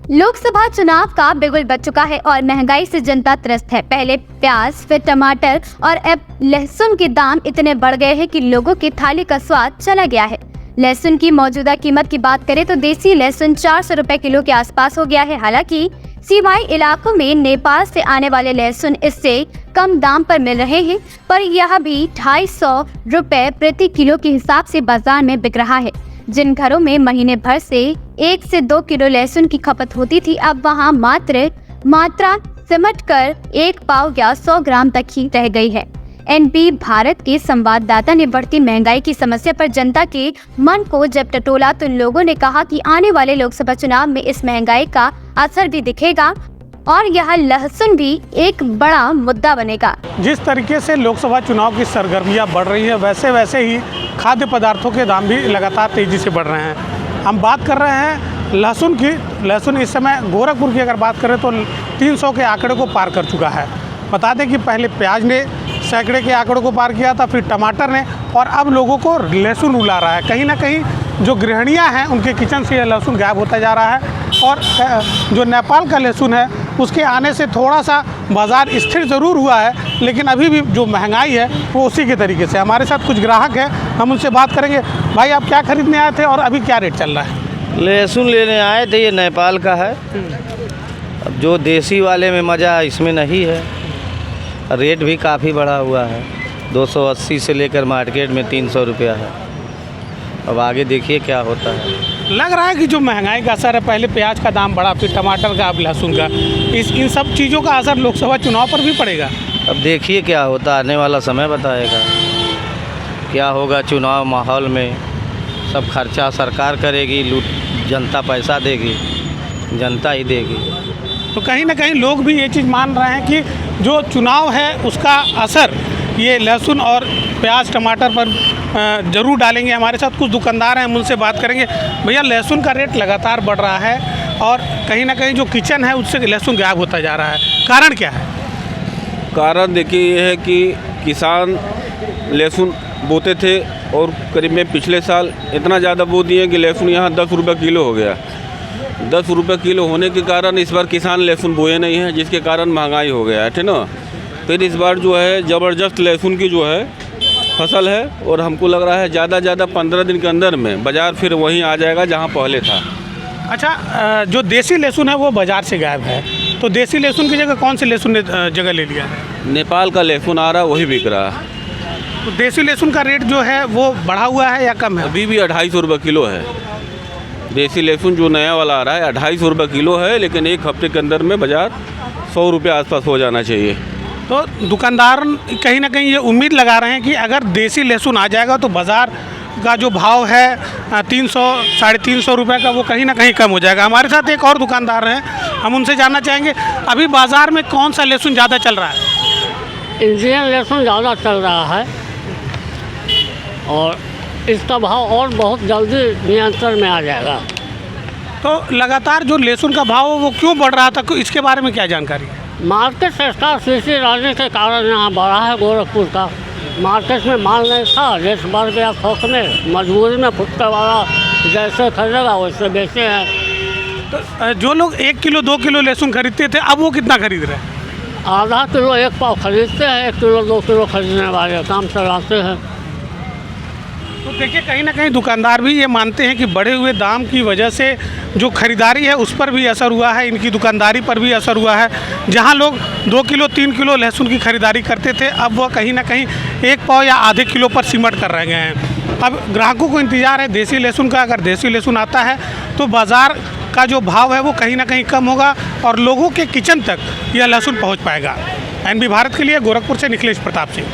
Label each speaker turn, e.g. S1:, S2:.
S1: लोकसभा चुनाव का बिगुल बज चुका है और महंगाई से जनता त्रस्त है। पहले प्याज, फिर टमाटर और अब लहसुन के दाम इतने बढ़ गए हैं कि लोगों की थाली का स्वाद चला गया है। लहसुन की मौजूदा कीमत की बात करें तो देसी लहसुन 400 रुपए किलो के आसपास हो गया है। हालांकि सीमाई इलाकों में नेपाल से आने वाले लहसुन इससे कम दाम पर मिल रहे हैं, पर यह भी 250 रुपए प्रति किलो के हिसाब से बाजार में बिक रहा है। जिन घरों में महीने भर से 1 से 2 किलो लहसुन की खपत होती थी, अब वहां मात्रा सिमट कर 1 पाव या 100 ग्राम तक ही रह गई है। एनपी भारत के संवाददाता ने बढ़ती महंगाई की समस्या पर जनता के मन को जब टटोला तो लोगों ने कहा कि आने वाले लोकसभा चुनाव में इस महंगाई का असर भी दिखेगा और यह लहसुन भी एक बड़ा मुद्दा बनेगा।
S2: जिस तरीके से लोकसभा चुनाव की सरगर्मियां बढ़ रही है, वैसे ही खाद्य पदार्थों के दाम भी लगातार तेजी से बढ़ रहे हैं। हम बात कर रहे हैं लहसुन की। लहसुन इस समय गोरखपुर की अगर बात करें तो 300 के आंकड़े को पार कर चुका है। बता दें कि पहले प्याज ने सैकड़े के आंकड़ों को पार किया था, फिर टमाटर ने, और अब लोगों को लहसुन रुला रहा है। कहीं ना कहीं जो गृहिणियां हैं उनके किचन से यह लहसुन गायब होता जा रहा है। और जो नेपाल का लहसुन है उसके आने से थोड़ा सा बाज़ार स्थिर ज़रूर हुआ है, लेकिन अभी भी जो महंगाई है वो उसी के तरीके से। हमारे साथ कुछ ग्राहक हैं, हम उनसे बात करेंगे। भाई, आप क्या खरीदने आए थे और अभी क्या रेट चल रहा है?
S3: लहसुन लेने आए थे, ये नेपाल का है। अब जो देसी वाले में मज़ा इसमें नहीं है। रेट भी काफ़ी बढ़ा हुआ है, 280 से लेकर मार्केट में 300 रुपया है। अब आगे देखिए क्या होता है।
S2: लग रहा है कि जो महंगाई का असर है, पहले प्याज का दाम बढ़ा, फिर टमाटर का, अब लहसुन का, इन सब चीज़ों का असर लोकसभा चुनाव पर भी पड़ेगा।
S3: अब देखिए क्या होता है, आने वाला समय बताएगा क्या होगा। चुनाव माहौल में सब खर्चा सरकार करेगी, जनता पैसा देगी, जनता ही देगी।
S2: तो कहीं ना कहीं लोग भी ये चीज़ मान रहे हैं कि जो चुनाव है उसका असर ये लहसुन और प्याज टमाटर पर ज़रूर डालेंगे। हमारे साथ कुछ दुकानदार हैं, हम उनसे बात करेंगे। भैया, लहसुन का रेट लगातार बढ़ रहा है और कहीं ना कहीं जो किचन है उससे लहसुन गायब होता जा रहा है, कारण क्या है?
S4: कारण देखिए ये है कि किसान लहसुन बोते थे और करीब में पिछले साल इतना ज़्यादा बो दिए कि लहसुन यहाँ 10 रुपये किलो हो गया। 10 रुपये किलो होने के कारण इस बार किसान लहसुन बोए नहीं है, जिसके कारण महंगाई हो गया है, ठीक ना। फिर इस बार जो है ज़बरदस्त लहसुन की जो है फसल है और हमको लग रहा है ज़्यादा 15 दिन के अंदर में बाज़ार फिर वहीं आ जाएगा जहाँ पहले था।
S2: अच्छा, जो देसी लहसुन है वो बाज़ार से गायब है, तो देसी लहसुन की जगह कौन से लहसुन ने जगह ले लिया है?
S4: नेपाल का लहसुन आ रहा है, वही बिक रहा है।
S2: तो देसी लहसुन का रेट जो है वो बढ़ा हुआ है या कम है?
S4: अभी भी 250 रुपये किलो है। देसी लहसुन जो नया वाला आ रहा है 250 रुपये किलो है, लेकिन एक हफ्ते के अंदर में बाज़ार 100 रुपये आसपास हो जाना चाहिए।
S2: तो दुकानदार कहीं ना कहीं ये उम्मीद लगा रहे हैं कि अगर देसी लहसुन आ जाएगा तो बाज़ार का जो भाव है 300 साढ़े 300 रुपये का, वो कहीं ना कहीं कम हो जाएगा। हमारे साथ एक और दुकानदार हैं, हम उनसे जानना चाहेंगे अभी बाज़ार में कौन सा लहसुन ज़्यादा चल रहा है?
S5: इंडियन लहसुन ज़्यादा चल रहा है और इसका भाव और बहुत जल्दी नियंत्रण में आ जाएगा।
S2: तो लगातार जो लहसुन का भाव वो क्यों बढ़ रहा था, इसके बारे में क्या जानकारी है?
S5: मार्केट सरकार सीसी रहने के कारण यहाँ बढ़ा है। गोरखपुर का मार्केट में माल नहीं था, रेट बढ़ गया थोक में, मजबूरी में फुटकर वाला जैसे खरीदेगा वैसे बेचे हैं।
S2: तो जो लोग 1 किलो 2 किलो लहसुन खरीदते थे, अब वो कितना खरीद रहे हैं?
S5: आधा किलो 1 पाव खरीदते हैं, 1 किलो 2 किलो खरीदने वाले काम चलाते हैं।
S2: तो देखिए, कहीं ना कहीं दुकानदार भी ये मानते हैं कि बढ़े हुए दाम की वजह से जो खरीदारी है उस पर भी असर हुआ है, इनकी दुकानदारी पर भी असर हुआ है। जहां लोग 2 किलो 3 किलो लहसुन की खरीदारी करते थे, अब वह कहीं ना कहीं 1 पाव या आधे किलो पर सिमट कर रह गए हैं। अब ग्राहकों को इंतज़ार है देसी लहसुन का। अगर देसी लहसुन आता है तो बाज़ार का जो भाव है वो कहीं ना कहीं कम होगा और लोगों के किचन तक यह लहसुन पहुँच पाएगा। एनबी भारत के लिए गोरखपुर से निखिलेश प्रताप सिंह।